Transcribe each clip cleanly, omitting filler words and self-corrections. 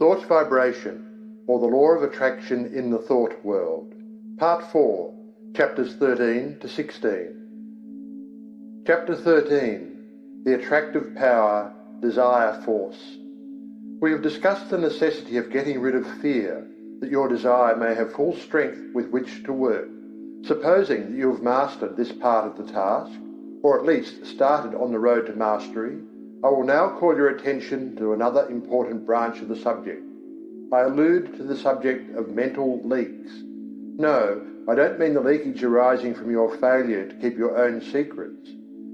Thought vibration, or the law of attraction in the thought world. Part 4, chapters 13 to 16. Chapter 13, the attractive power, desire force. We have discussed the necessity of getting rid of fear, that your desire may have full strength with which to work. Supposing that you have mastered this part of the task, or at least started on the road to mastery, I will now call your attention to another important branch of the subject. I allude to the subject of mental leaks. No, I don't mean the leakage arising from your failure to keep your own secrets.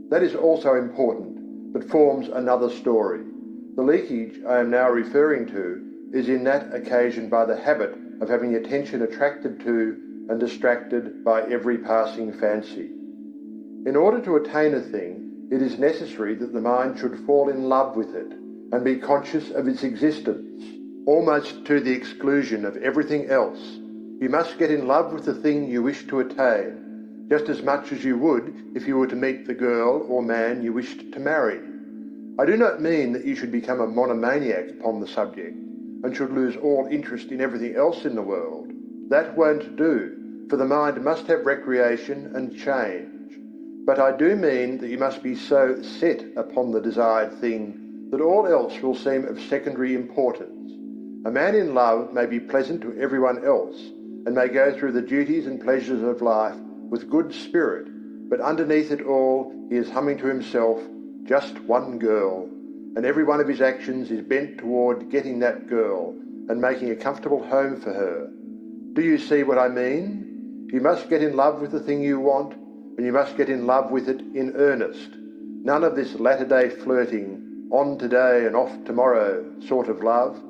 That is also important, but forms another story. The leakage I am now referring to is in that occasioned by the habit of having attention attracted to and distracted by every passing fancy. In order to attain a thing, it is necessary that the mind should fall in love with it and be conscious of its existence, almost to the exclusion of everything else. You must get in love with the thing you wish to attain, just as much as you would if you were to meet the girl or man you wished to marry. I do not mean that you should become a monomaniac upon the subject and should lose all interest in everything else in the world. That won't do, for the mind must have recreation and change. But I do mean that you must be so set upon the desired thing that all else will seem of secondary importance. A man in love may be pleasant to everyone else and may go through the duties and pleasures of life with good spirit, but underneath it all he is humming to himself, just one girl, and every one of his actions is bent toward getting that girl and making a comfortable home for her. Do you see what I mean? You must get in love with the thing you want, and you must get in love with it in earnest. None of this latter-day flirting, on today and off tomorrow sort of love,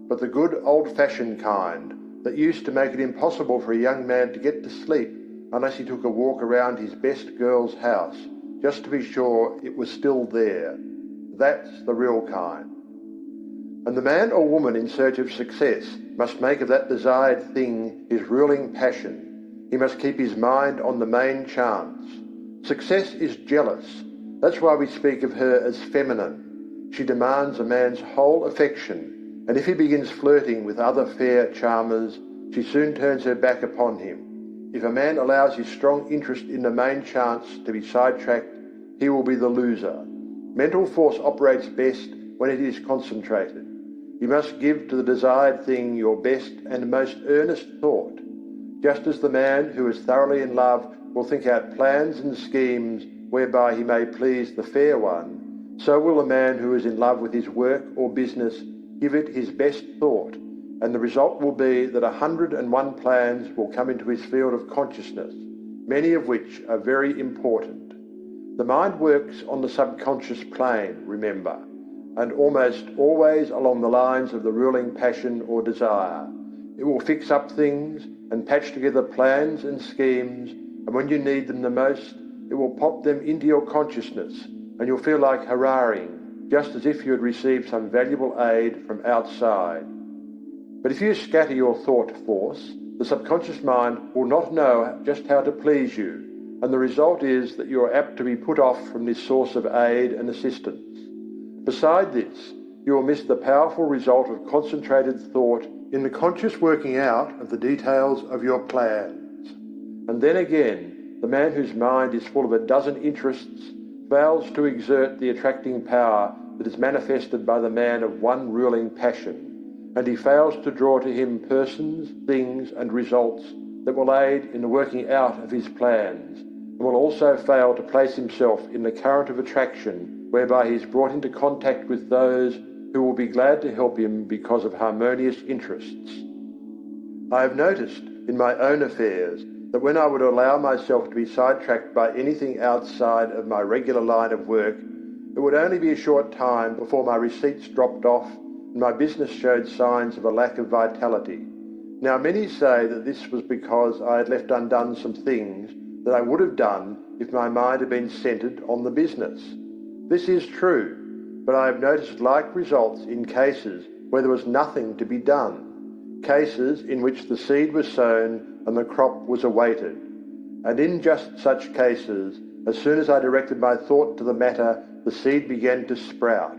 but the good old-fashioned kind that used to make it impossible for a young man to get to sleep unless he took a walk around his best girl's house, just to be sure it was still there. That's the real kind. And the man or woman in search of success must make of that desired thing his ruling passion. He must keep his mind on the main chance. Success is jealous. That's why we speak of her as feminine. She demands a man's whole affection, and if he begins flirting with other fair charmers, she soon turns her back upon him. If a man allows his strong interest in the main chance to be sidetracked, he will be the loser. Mental force operates best when it is concentrated. You must give to the desired thing your best and most earnest thought. Just as the man who is thoroughly in love will think out plans and schemes whereby he may please the fair one, so will a man who is in love with his work or business give it his best thought, and the result will be that 101 plans will come into his field of consciousness, many of which are very important. The mind works on the subconscious plane, remember, and almost always along the lines of the ruling passion or desire. It will fix up things and patch together plans and schemes, and when you need them the most, it will pop them into your consciousness, and you'll feel like hurrahing, just as if you had received some valuable aid from outside. But if you scatter your thought force, the subconscious mind will not know just how to please you, and the result is that you are apt to be put off from this source of aid and assistance. Beside this, you will miss the powerful result of concentrated thought in the conscious working out of the details of your plans. And then again, the man whose mind is full of a dozen interests fails to exert the attracting power that is manifested by the man of one ruling passion, and he fails to draw to him persons, things, and results that will aid in the working out of his plans, and will also fail to place himself in the current of attraction whereby he is brought into contact with those who will be glad to help him because of harmonious interests. I have noticed in my own affairs that when I would allow myself to be sidetracked by anything outside of my regular line of work, it would only be a short time before my receipts dropped off and my business showed signs of a lack of vitality. Now many say that this was because I had left undone some things that I would have done if my mind had been centred on the business. This is true, but I have noticed like results in cases where there was nothing to be done, cases in which the seed was sown and the crop was awaited. And in just such cases, as soon as I directed my thought to the matter, the seed began to sprout.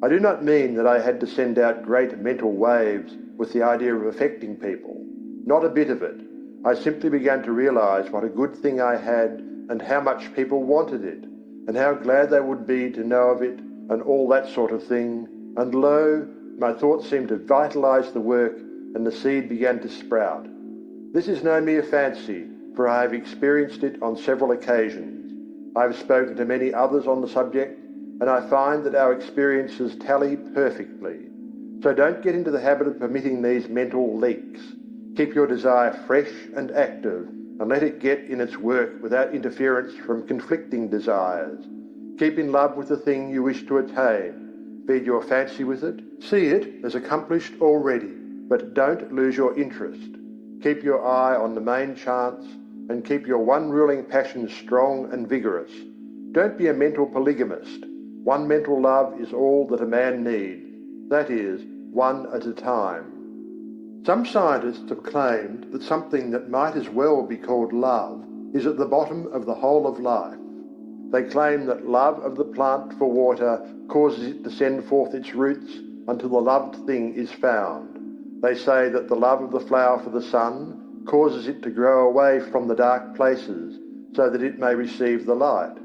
I do not mean that I had to send out great mental waves with the idea of affecting people. Not a bit of it. I simply began to realise what a good thing I had and how much people wanted it, and how glad they would be to know of it, and all that sort of thing. And lo, my thoughts seemed to vitalise the work, and the seed began to sprout. This is no mere fancy, for I have experienced it on several occasions. I have spoken to many others on the subject, and I find that our experiences tally perfectly. So don't get into the habit of permitting these mental leaks. Keep your desire fresh and active, and let it get in its work without interference from conflicting desires. Keep in love with the thing you wish to attain. Feed your fancy with it. See it as accomplished already, but don't lose your interest. Keep your eye on the main chance, and keep your one ruling passion strong and vigorous. Don't be a mental polygamist. One mental love is all that a man needs. That is, one at a time. Some scientists have claimed that something that might as well be called love is at the bottom of the whole of life. They claim that love of the plant for water causes it to send forth its roots until the loved thing is found. They say that the love of the flower for the sun causes it to grow away from the dark places so that it may receive the light.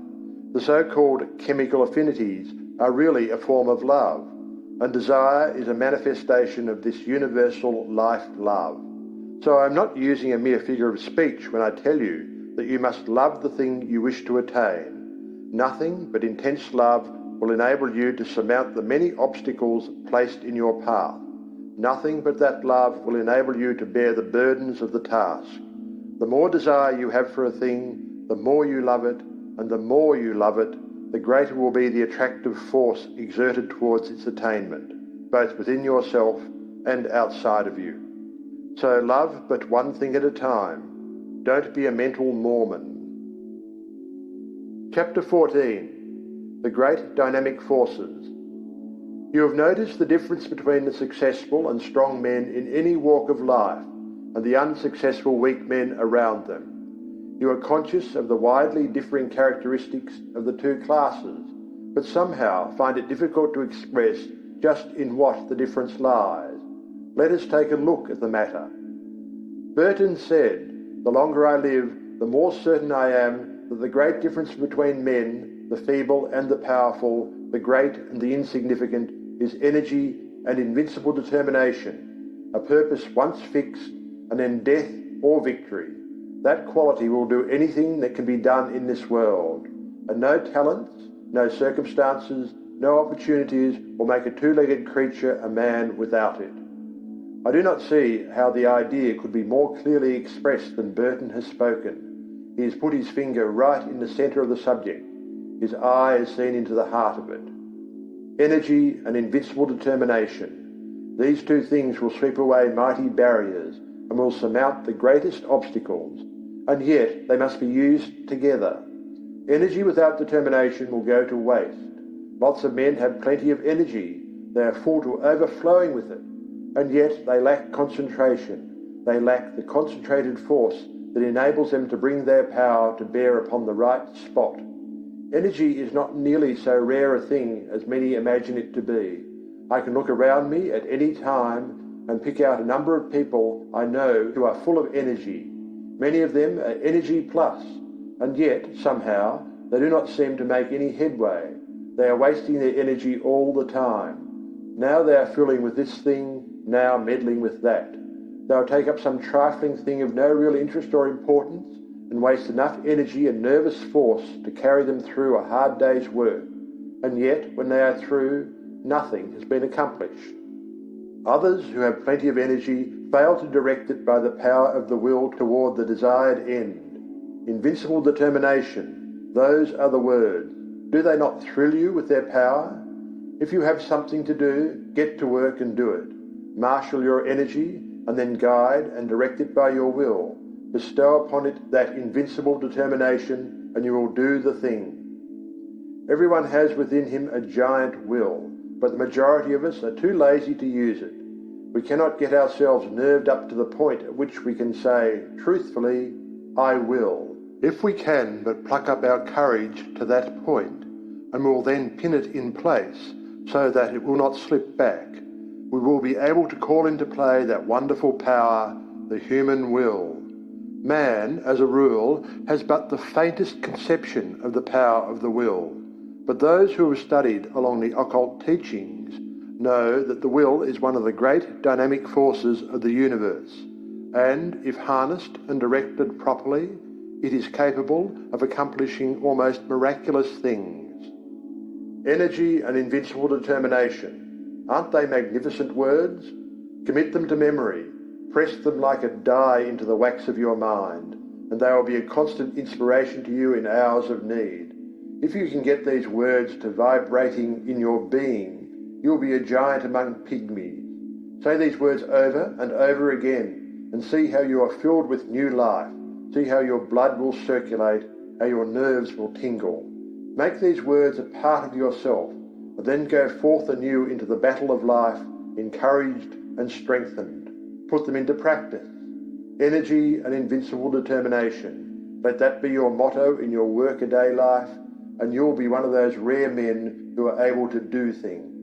The so-called chemical affinities are really a form of love, and desire is a manifestation of this universal life love. So I'm not using a mere figure of speech when I tell you that you must love the thing you wish to attain. Nothing but intense love will enable you to surmount the many obstacles placed in your path. Nothing but that love will enable you to bear the burdens of the task. The more desire you have for a thing, the more you love it, and the more you love it, the greater will be the attractive force exerted towards its attainment, both within yourself and outside of you. So love but one thing at a time. Don't be a mental Mormon. Chapter 14. The Great Dynamic Forces. You have noticed the difference between the successful and strong men in any walk of life and the unsuccessful weak men around them. You are conscious of the widely differing characteristics of the two classes, but somehow find it difficult to express just in what the difference lies. Let us take a look at the matter. Burton said, "The longer I live, the more certain I am that the great difference between men, the feeble and the powerful, the great and the insignificant, is energy and invincible determination, a purpose once fixed, and then death or victory. That quality will do anything that can be done in this world, and no talents, no circumstances, no opportunities will make a two-legged creature a man without it." I do not see how the idea could be more clearly expressed than Burton has spoken. He has put his finger right in the centre of the subject. His eye has seen into the heart of it. Energy and invincible determination. These two things will sweep away mighty barriers and will surmount the greatest obstacles, and yet they must be used together. Energy without determination will go to waste. Lots of men have plenty of energy. They are full to overflowing with it, and yet they lack concentration. They lack the concentrated force that enables them to bring their power to bear upon the right spot. Energy is not nearly so rare a thing as many imagine it to be. I can look around me at any time and pick out a number of people I know who are full of energy. Many of them are energy plus, and yet, somehow, they do not seem to make any headway. They are wasting their energy all the time. Now they are fooling with this thing, now meddling with that. They'll take up some trifling thing of no real interest or importance and waste enough energy and nervous force to carry them through a hard day's work. And yet, when they are through, nothing has been accomplished. Others who have plenty of energy fail to direct it by the power of the will toward the desired end. Invincible determination, those are the words. Do they not thrill you with their power? If you have something to do, get to work and do it. Marshal your energy and then guide and direct it by your will. Bestow upon it that invincible determination and you will do the thing. Everyone has within him a giant will, but the majority of us are too lazy to use it. We cannot get ourselves nerved up to the point at which we can say, truthfully, I will. If we can but pluck up our courage to that point, and will then pin it in place so that it will not slip back. We will be able to call into play that wonderful power, the human will. Man, as a rule, has but the faintest conception of the power of the will, but those who have studied along the occult teachings know that the will is one of the great dynamic forces of the universe, and if harnessed and directed properly, it is capable of accomplishing almost miraculous things. Energy and invincible determination. Aren't they magnificent words? Commit them to memory. Press them like a die into the wax of your mind, and they will be a constant inspiration to you in hours of need. If you can get these words to vibrating in your being, you'll be a giant among pygmies. Say these words over and over again, and see how you are filled with new life. See how your blood will circulate, how your nerves will tingle. Make these words a part of yourself, and then go forth anew into the battle of life, encouraged and strengthened. Put them into practice. Energy and invincible determination. Let that be your motto in your workaday life, and you'll be one of those rare men who are able to do things.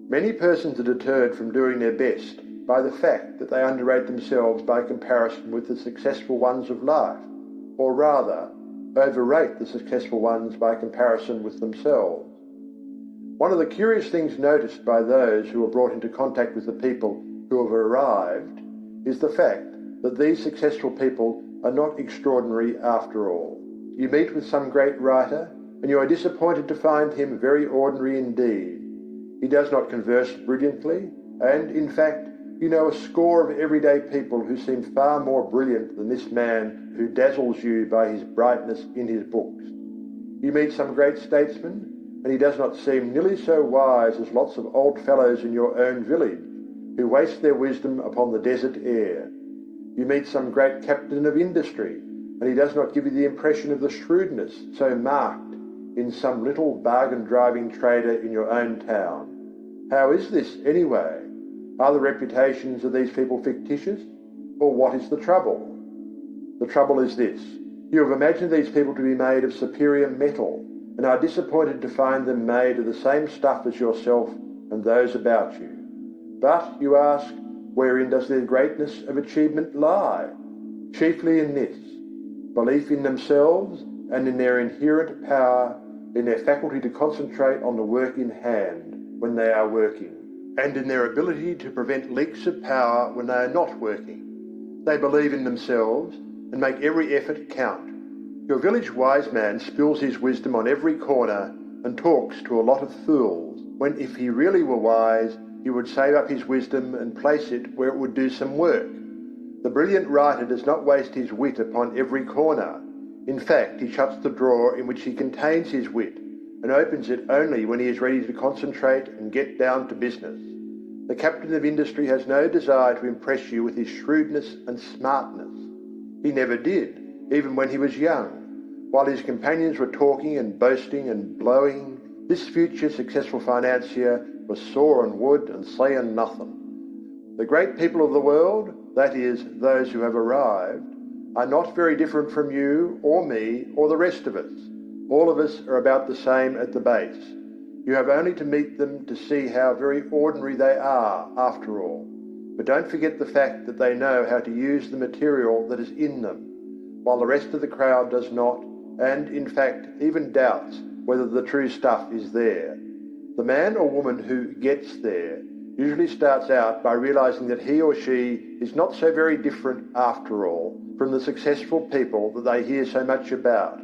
Many persons are deterred from doing their best by the fact that they underrate themselves by comparison with the successful ones of life, or rather, overrate the successful ones by comparison with themselves. One of the curious things noticed by those who are brought into contact with the people who have arrived is the fact that these successful people are not extraordinary after all. You meet with some great writer, and you are disappointed to find him very ordinary indeed. He does not converse brilliantly, and, in fact, you know a score of everyday people who seem far more brilliant than this man who dazzles you by his brightness in his books. You meet some great statesman, and he does not seem nearly so wise as lots of old fellows in your own village who waste their wisdom upon the desert air. You meet some great captain of industry, and he does not give you the impression of the shrewdness so marked in some little bargain-driving trader in your own town. How is this, anyway? Are the reputations of these people fictitious, or what is the trouble? The trouble is this. You have imagined these people to be made of superior metal, and are disappointed to find them made of the same stuff as yourself and those about you. But, you ask, wherein does their greatness of achievement lie? Chiefly in this: belief in themselves and in their inherent power, in their faculty to concentrate on the work in hand when they are working, and in their ability to prevent leaks of power when they are not working. They believe in themselves and make every effort count. Your village wise man spills his wisdom on every corner and talks to a lot of fools, when if he really were wise, he would save up his wisdom and place it where it would do some work. The brilliant writer does not waste his wit upon every corner. In fact, he shuts the drawer in which he contains his wit and opens it only when he is ready to concentrate and get down to business. The captain of industry has no desire to impress you with his shrewdness and smartness. He never did, even when he was young. While his companions were talking and boasting and blowing, this future successful financier was sawing wood and saying nothing. The great people of the world, that is, those who have arrived, are not very different from you or me or the rest of us. All of us are about the same at the base. You have only to meet them to see how very ordinary they are, after all. But don't forget the fact that they know how to use the material that is in them, while the rest of the crowd does not, and, in fact, even doubts whether the true stuff is there. The man or woman who gets there usually starts out by realizing that he or she is not so very different, after all, from the successful people that they hear so much about.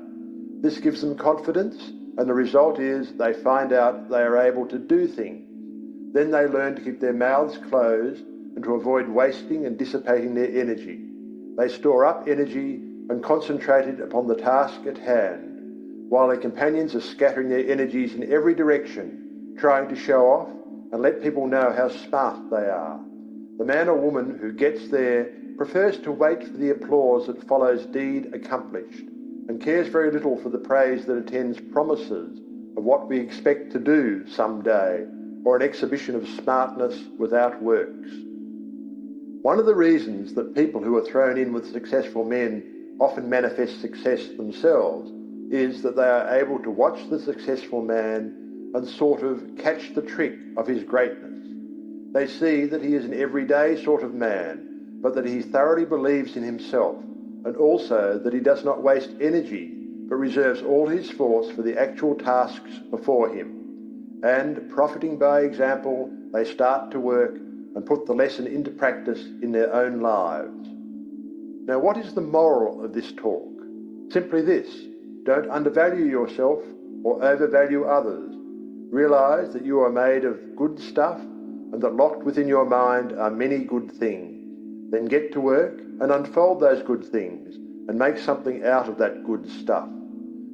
This gives them confidence, and the result is they find out they are able to do things. Then they learn to keep their mouths closed and to avoid wasting and dissipating their energy. They store up energy and concentrate it upon the task at hand, while their companions are scattering their energies in every direction, trying to show off and let people know how smart they are. The man or woman who gets there prefers to wait for the applause that follows deed accomplished, and cares very little for the praise that attends promises of what we expect to do some day, or an exhibition of smartness without works. One of the reasons that people who are thrown in with successful men often manifest success themselves is that they are able to watch the successful man and sort of catch the trick of his greatness. They see that he is an everyday sort of man, but that he thoroughly believes in himself, and also that he does not waste energy, but reserves all his force for the actual tasks before him. And, profiting by example, they start to work and put the lesson into practice in their own lives. Now, what is the moral of this talk? Simply this: don't undervalue yourself or overvalue others. Realise that you are made of good stuff and that locked within your mind are many good things. Then get to work and unfold those good things and make something out of that good stuff.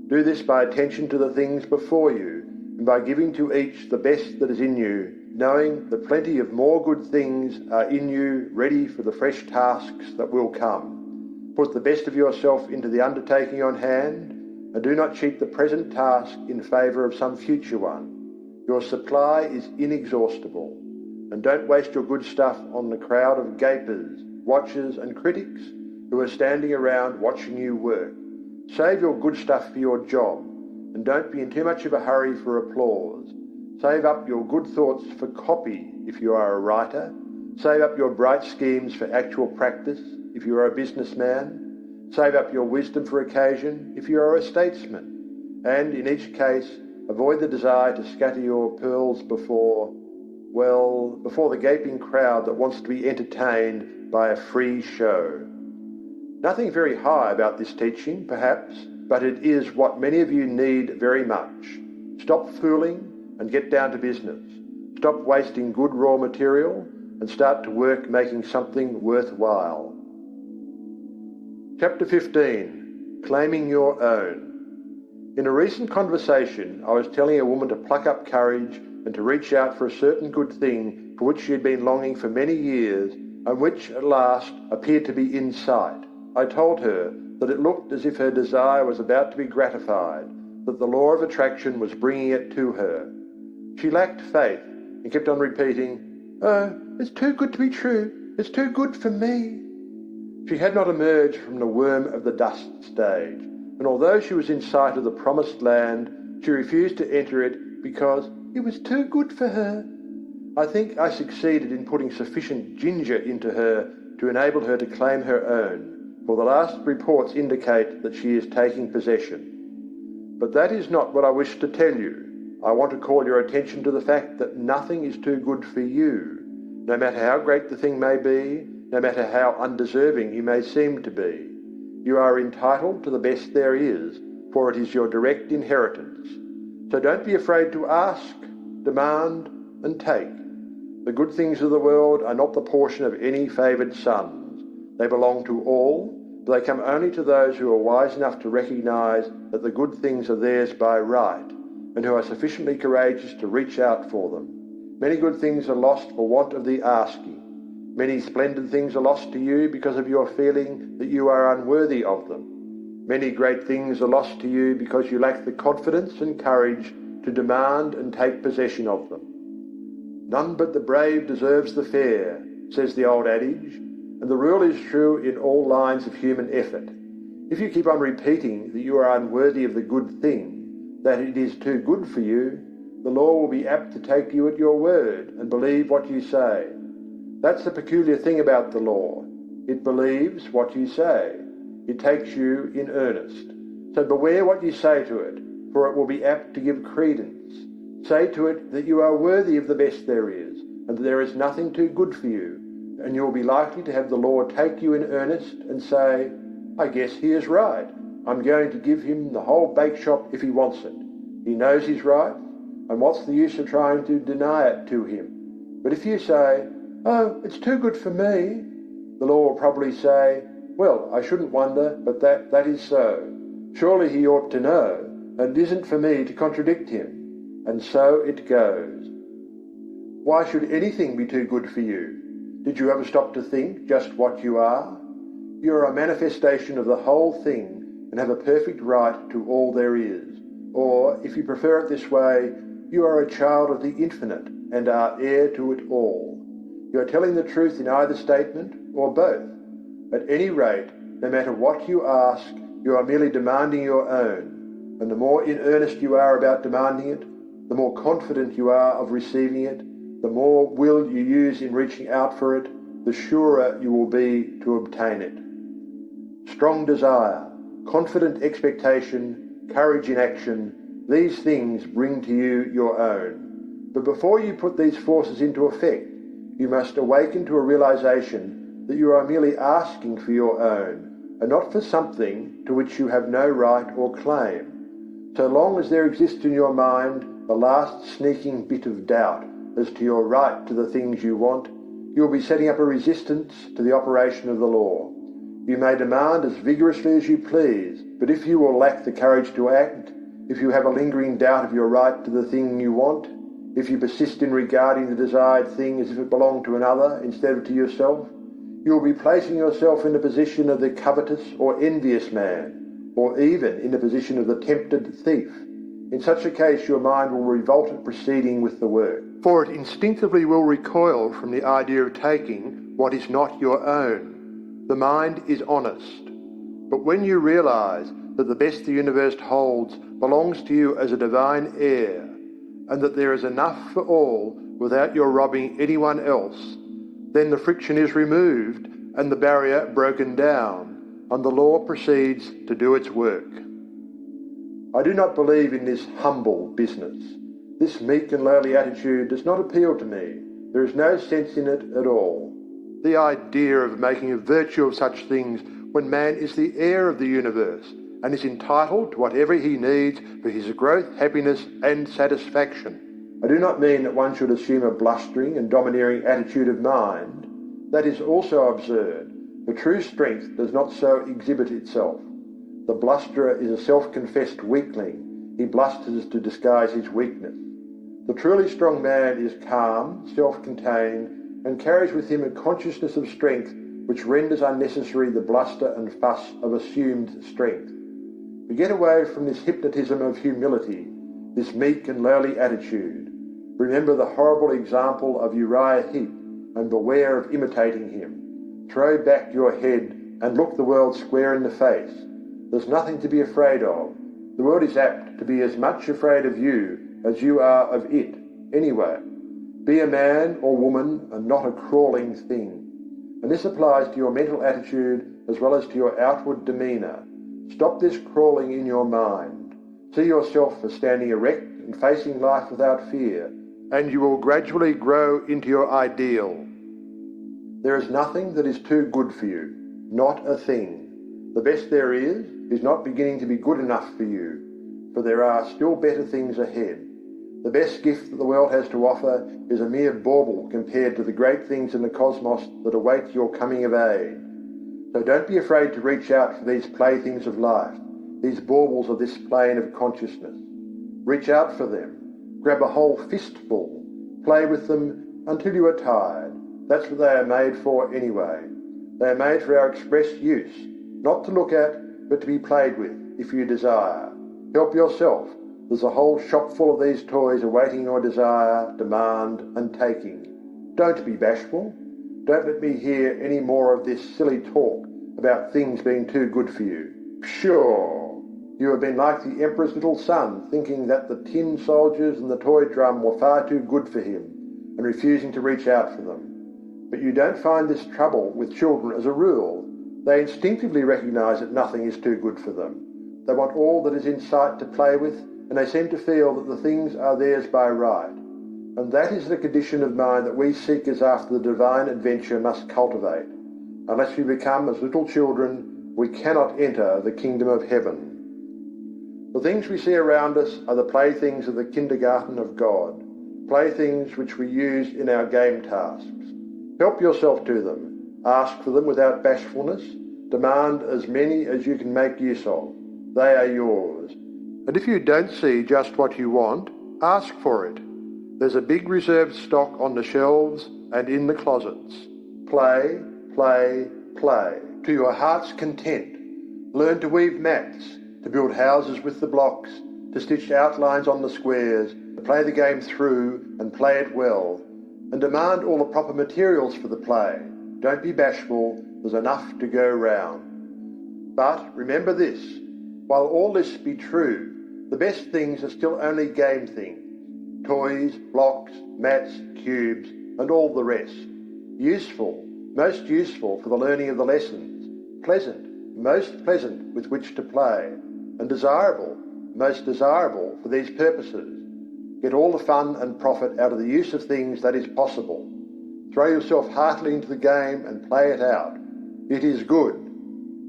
Do this by attention to the things before you and by giving to each the best that is in you, knowing that plenty of more good things are in you ready for the fresh tasks that will come. Put the best of yourself into the undertaking on hand and do not cheat the present task in favour of some future one. Your supply is inexhaustible, and don't waste your good stuff on the crowd of gapers, watchers and critics who are standing around watching you work. Save your good stuff for your job, and don't be in too much of a hurry for applause. Save up your good thoughts for copy if you are a writer. Save up your bright schemes for actual practice if you are a businessman. Save up your wisdom for occasion if you are a statesman. And in each case, avoid the desire to scatter your pearls before the gaping crowd that wants to be entertained by a free show. Nothing very high about this teaching, perhaps, but it is what many of you need very much. Stop fooling and get down to business. Stop wasting good raw material and start to work making something worthwhile. Chapter 15. Claiming Your Own. In a recent conversation, I was telling a woman to pluck up courage and to reach out for a certain good thing for which she had been longing for many years and which, at last, appeared to be in sight. I told her that it looked as if her desire was about to be gratified, that the law of attraction was bringing it to her. She lacked faith and kept on repeating, "Oh, it's too good to be true. It's too good for me." She had not emerged from the worm of the dust stage, and although she was in sight of the promised land, she refused to enter it because it was too good for her. I think I succeeded in putting sufficient ginger into her to enable her to claim her own, for the last reports indicate that she is taking possession. But that is not what I wish to tell you. I want to call your attention to the fact that nothing is too good for you, no matter how great the thing may be, no matter how undeserving you may seem to be. You are entitled to the best there is, for it is your direct inheritance. So don't be afraid to ask, demand, and take. The good things of the world are not the portion of any favoured sons. They belong to all, but they come only to those who are wise enough to recognise that the good things are theirs by right, and who are sufficiently courageous to reach out for them. Many good things are lost for want of the asking. Many splendid things are lost to you because of your feeling that you are unworthy of them. Many great things are lost to you because you lack the confidence and courage to demand and take possession of them. None but the brave deserves the fair, says the old adage, and the rule is true in all lines of human effort. If you keep on repeating that you are unworthy of the good thing, that it is too good for you, the law will be apt to take you at your word and believe what you say. That's the peculiar thing about the law. It believes what you say. It takes you in earnest. So beware what you say to it, for it will be apt to give credence. Say to it that you are worthy of the best there is, and that there is nothing too good for you, and you will be likely to have the law take you in earnest and say, "I guess he is right. I'm going to give him the whole bake shop if he wants it. He knows he's right, and what's the use of trying to deny it to him?" But if you say, "Oh, it's too good for me," the law will probably say, "Well, I shouldn't wonder, but that is so. Surely he ought to know, and it isn't for me to contradict him." And so it goes. Why should anything be too good for you? Did you ever stop to think just what you are? You are a manifestation of the whole thing and have a perfect right to all there is. Or, if you prefer it this way, you are a child of the infinite and are heir to it all. You are telling the truth in either statement, or both. At any rate, no matter what you ask, you are merely demanding your own, and the more in earnest you are about demanding it, the more confident you are of receiving it, the more will you use in reaching out for it, the surer you will be to obtain it. Strong desire, confident expectation, courage in action, these things bring to you your own. But before you put these forces into effect, you must awaken to a realization that you are merely asking for your own, and not for something to which you have no right or claim. So long as there exists in your mind the last sneaking bit of doubt as to your right to the things you want, you will be setting up a resistance to the operation of the law. You may demand as vigorously as you please, but if you will lack the courage to act, if you have a lingering doubt of your right to the thing you want, if you persist in regarding the desired thing as if it belonged to another instead of to yourself, you will be placing yourself in the position of the covetous or envious man, or even in the position of the tempted thief. In such a case, your mind will revolt at proceeding with the work, for it instinctively will recoil from the idea of taking what is not your own. The mind is honest. But when you realize that the best the universe holds belongs to you as a divine heir, and that there is enough for all without your robbing anyone else, then the friction is removed and the barrier broken down, and the law proceeds to do its work. I do not believe in this humble business. This meek and lowly attitude does not appeal to me. There is no sense in it at all. The idea of making a virtue of such things when man is the heir of the universe and is entitled to whatever he needs for his growth, happiness and satisfaction. I do not mean that one should assume a blustering and domineering attitude of mind. That is also absurd, for true strength does not so exhibit itself. The blusterer is a self-confessed weakling. He blusters to disguise his weakness. The truly strong man is calm, self-contained, and carries with him a consciousness of strength which renders unnecessary the bluster and fuss of assumed strength. We get away from this hypnotism of humility, this meek and lowly attitude. Remember the horrible example of Uriah Heep, and beware of imitating him. Throw back your head and look the world square in the face. There's nothing to be afraid of. The world is apt to be as much afraid of you as you are of it, anyway. Be a man or woman and not a crawling thing. And this applies to your mental attitude as well as to your outward demeanour. Stop this crawling in your mind. See yourself as standing erect and facing life without fear, and you will gradually grow into your ideal. There is nothing that is too good for you, not a thing. The best there is not beginning to be good enough for you, for there are still better things ahead. The best gift that the world has to offer is a mere bauble compared to the great things in the cosmos that await your coming of age. So don't be afraid to reach out for these playthings of life, these baubles of this plane of consciousness. Reach out for them. Grab a whole fistful. Play with them until you are tired. That's what they are made for anyway. They are made for our express use, not to look at, but to be played with, if you desire. Help yourself. There's a whole shop full of these toys awaiting your desire, demand, and taking. Don't be bashful. Don't let me hear any more of this silly talk about things being too good for you. Pshaw! You have been like the Emperor's little son, thinking that the tin soldiers and the toy drum were far too good for him, and refusing to reach out for them. But you don't find this trouble with children as a rule. They instinctively recognise that nothing is too good for them. They want all that is in sight to play with, and they seem to feel that the things are theirs by right. And that is the condition of mind that we seekers after the divine adventure must cultivate. Unless we become as little children, we cannot enter the kingdom of heaven. The things we see around us are the playthings of the kindergarten of God, playthings which we use in our game tasks. Help yourself to them. Ask for them without bashfulness. Demand as many as you can make use of. They are yours. And if you don't see just what you want, ask for it. There's a big reserved stock on the shelves and in the closets. Play, play, play, to your heart's content. Learn to weave mats, to build houses with the blocks, to stitch outlines on the squares, to play the game through and play it well, and demand all the proper materials for the play. Don't be bashful, there's enough to go round. But remember this, while all this be true, the best things are still only game things. toys, blocks, mats, cubes, and all the rest. Useful, most useful for the learning of the lessons. Pleasant, most pleasant with which to play. And desirable, most desirable for these purposes. Get all the fun and profit out of the use of things that is possible. Throw yourself heartily into the game and play it out. It is good.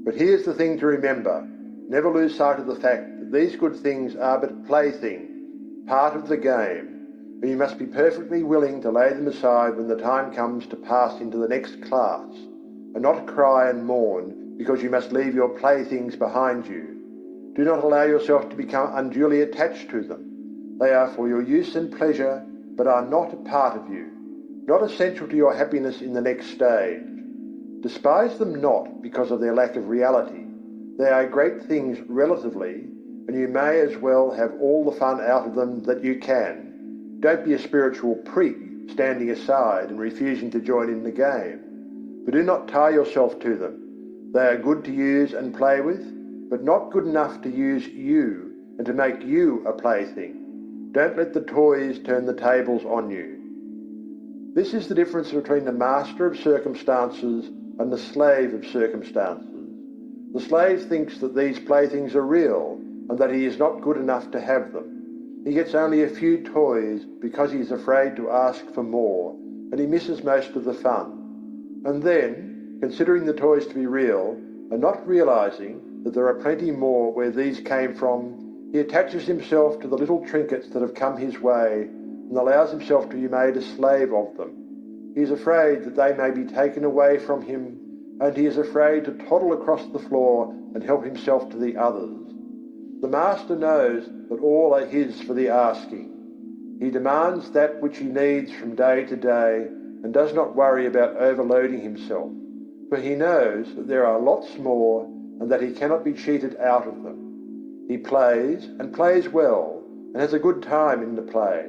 But here's the thing to remember. Never lose sight of the fact that these good things are but playthings, part of the game, and you must be perfectly willing to lay them aside when the time comes to pass into the next class, and not cry and mourn because you must leave your playthings behind you. Do not allow yourself to become unduly attached to them. They are for your use and pleasure, but are not a part of you, not essential to your happiness in the next stage. Despise them not because of their lack of reality. They are great things relatively, and you may as well have all the fun out of them that you can. Don't be a spiritual prig, standing aside and refusing to join in the game. But do not tie yourself to them. They are good to use and play with, but not good enough to use you and to make you a plaything. Don't let the toys turn the tables on you. This is the difference between the master of circumstances and the slave of circumstances. The slave thinks that these playthings are real and that he is not good enough to have them. He gets only a few toys because he is afraid to ask for more, and he misses most of the fun. And then, considering the toys to be real and not realizing that there are plenty more where these came from, he attaches himself to the little trinkets that have come his way and allows himself to be made a slave of them. He is afraid that they may be taken away from him, and he is afraid to toddle across the floor and help himself to the others. The master knows that all are his for the asking. He demands that which he needs from day to day and does not worry about overloading himself, for he knows that there are lots more and that he cannot be cheated out of them. He plays and plays well and has a good time in the play,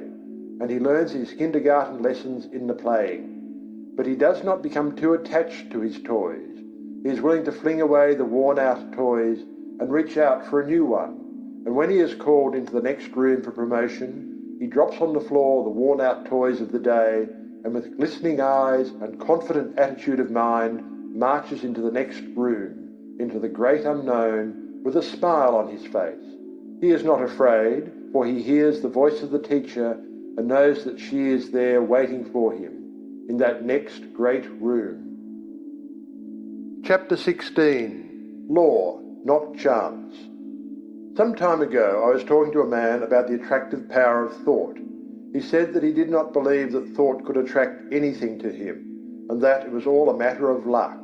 and he learns his kindergarten lessons in the playing. But he does not become too attached to his toys. He is willing to fling away the worn-out toys and reach out for a new one. And when he is called into the next room for promotion, he drops on the floor the worn-out toys of the day, and with glistening eyes and confident attitude of mind, marches into the next room, into the great unknown, with a smile on his face. He is not afraid, for he hears the voice of the teacher and knows that she is there waiting for him, in that next great room. Chapter 16. Law, not chance. Some time ago I was talking to a man about the attractive power of thought. He said that he did not believe that thought could attract anything to him, and that it was all a matter of luck.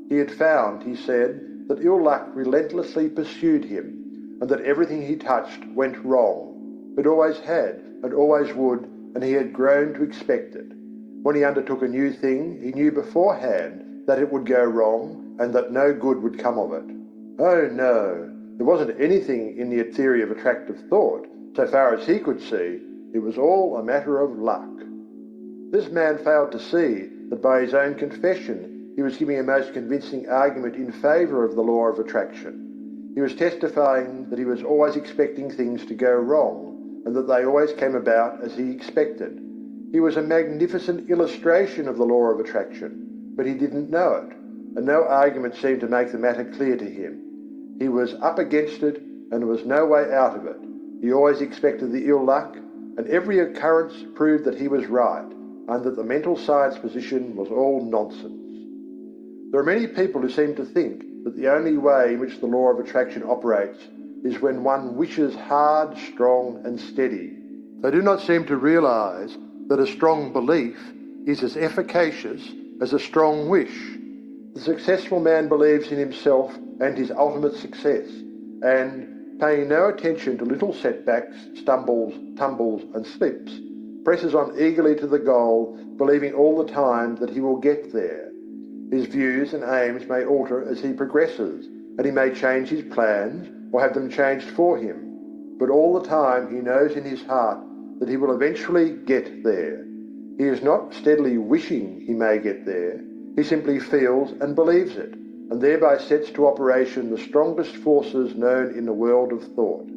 He had found, he said, that ill luck relentlessly pursued him, and that everything he touched went wrong. It always had, and always would, and he had grown to expect it. When he undertook a new thing, he knew beforehand that it would go wrong, and that no good would come of it. Oh no! There wasn't anything in the theory of attractive thought. So far as he could see, it was all a matter of luck. This man failed to see that by his own confession he was giving a most convincing argument in favour of the law of attraction. He was testifying that he was always expecting things to go wrong, and that they always came about as he expected. He was a magnificent illustration of the law of attraction, but he didn't know it, and no argument seemed to make the matter clear to him. He was up against it, and there was no way out of it. He always expected the ill luck, and every occurrence proved that he was right, and that the mental science position was all nonsense. There are many people who seem to think that the only way in which the law of attraction operates is when one wishes hard, strong, and steady. They do not seem to realise that a strong belief is as efficacious as a strong wish. The successful man believes in himself and his ultimate success, and, paying no attention to little setbacks, stumbles, tumbles, and slips, presses on eagerly to the goal, believing all the time that he will get there. His views and aims may alter as he progresses, and he may change his plans or have them changed for him, but all the time he knows in his heart that he will eventually get there. He is not steadily wishing he may get there. He simply feels and believes it, and thereby sets to operation the strongest forces known in the world of thought.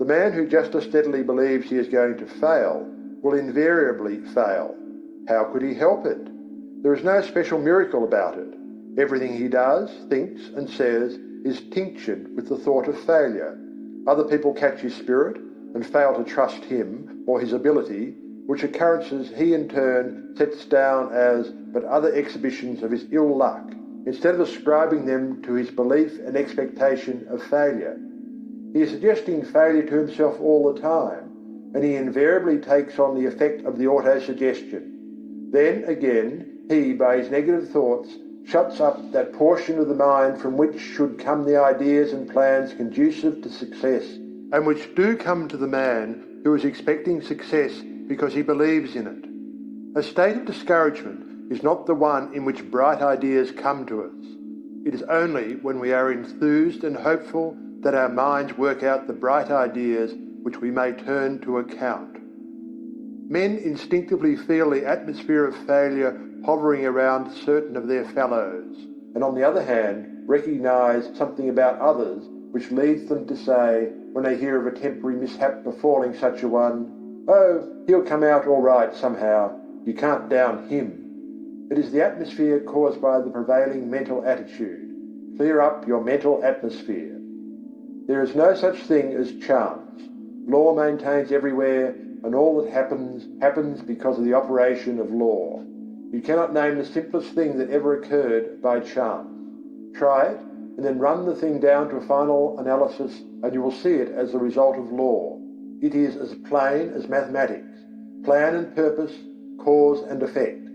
The man who just as steadily believes he is going to fail will invariably fail. How could he help it? There is no special miracle about it. Everything he does, thinks and says is tinctured with the thought of failure. Other people catch his spirit and fail to trust him or his ability, which occurrences he in turn sets down as but other exhibitions of his ill luck, instead of ascribing them to his belief and expectation of failure. He is suggesting failure to himself all the time, and he invariably takes on the effect of the auto-suggestion. Then, again, he, by his negative thoughts, shuts up that portion of the mind from which should come the ideas and plans conducive to success, and which do come to the man who is expecting success because he believes in it. A state of discouragement is not the one in which bright ideas come to us. It is only when we are enthused and hopeful that our minds work out the bright ideas which we may turn to account. Men instinctively feel the atmosphere of failure hovering around certain of their fellows, and on the other hand recognise something about others which leads them to say, when they hear of a temporary mishap befalling such a one, "Oh, he'll come out all right somehow. You can't down him." It is the atmosphere caused by the prevailing mental attitude. Clear up your mental atmosphere. There is no such thing as chance. Law maintains everywhere, and all that happens because of the operation of law. You cannot name the simplest thing that ever occurred by chance. Try it, and then run the thing down to a final analysis, and you will see it as the result of law. It is as plain as mathematics, plan and purpose, cause and effect.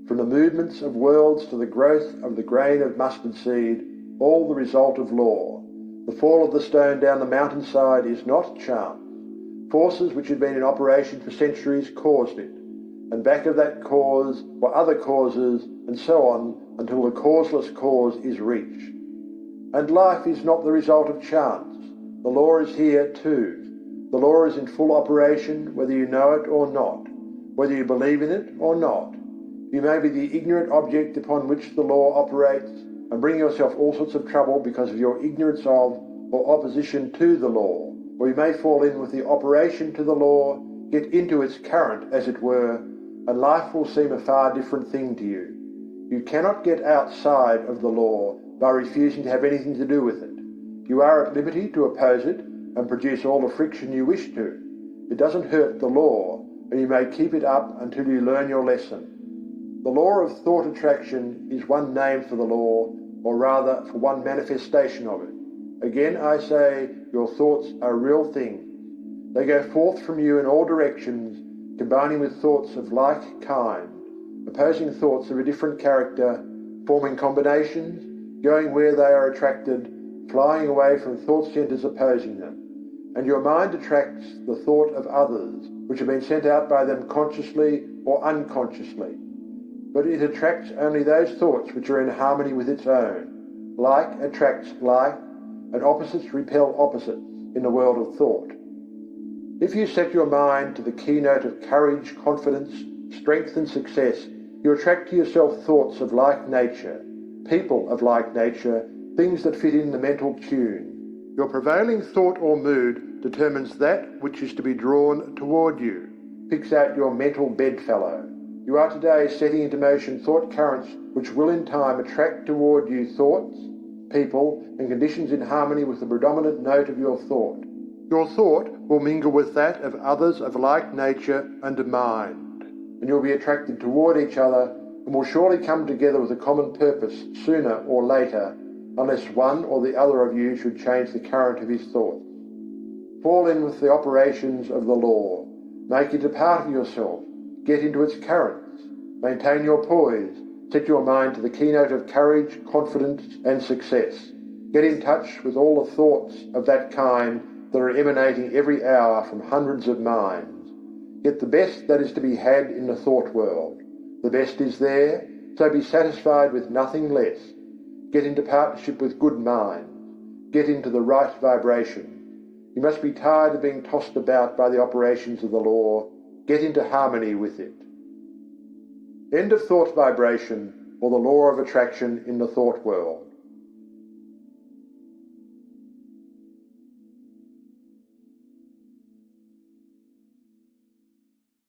From the movements of worlds to the growth of the grain of mustard seed, all the result of law. The fall of the stone down the mountainside is not chance. Forces which had been in operation for centuries caused it, and back of that cause were other causes, and so on until the causeless cause is reached. And life is not the result of chance. The law is here too. The law is in full operation whether you know it or not, whether you believe in it or not. You may be the ignorant object upon which the law operates and bring yourself all sorts of trouble because of your ignorance of or opposition to the law, or you may fall in with the operation to the law, get into its current, as it were, and life will seem a far different thing to you. You cannot get outside of the law by refusing to have anything to do with it. You are at liberty to oppose it and produce all the friction you wish to. It doesn't hurt the law, and you may keep it up until you learn your lesson. The law of thought attraction is one name for the law, or rather for one manifestation of it. Again I say, your thoughts are real things. They go forth from you in all directions, combining with thoughts of like kind, opposing thoughts of a different character, forming combinations, going where they are attracted, flying away from thought centres opposing them. And your mind attracts the thought of others, which have been sent out by them consciously or unconsciously. But it attracts only those thoughts which are in harmony with its own. Like attracts like, and opposites repel opposites in the world of thought. If you set your mind to the keynote of courage, confidence, strength and success, you attract to yourself thoughts of like nature, people of like nature, things that fit in the mental tune. Your prevailing thought or mood determines that which is to be drawn toward you, picks out your mental bedfellow. You are today setting into motion thought currents which will in time attract toward you thoughts, people, and conditions in harmony with the predominant note of your thought. Your thought will mingle with that of others of like nature and mind, and you'll be attracted toward each other and will surely come together with a common purpose sooner or later, unless one or the other of you should change the current of his thoughts. Fall in with the operations of the law. Make it a part of yourself. Get into its currents. Maintain your poise. Set your mind to the keynote of courage, confidence and success. Get in touch with all the thoughts of that kind that are emanating every hour from hundreds of minds. Get the best that is to be had in the thought world. The best is there, so be satisfied with nothing less. Get into partnership with good minds. Get into the right vibration. You must be tired of being tossed about by the operations of the law. Get into harmony with it. End of thought vibration, or the law of attraction in the thought world.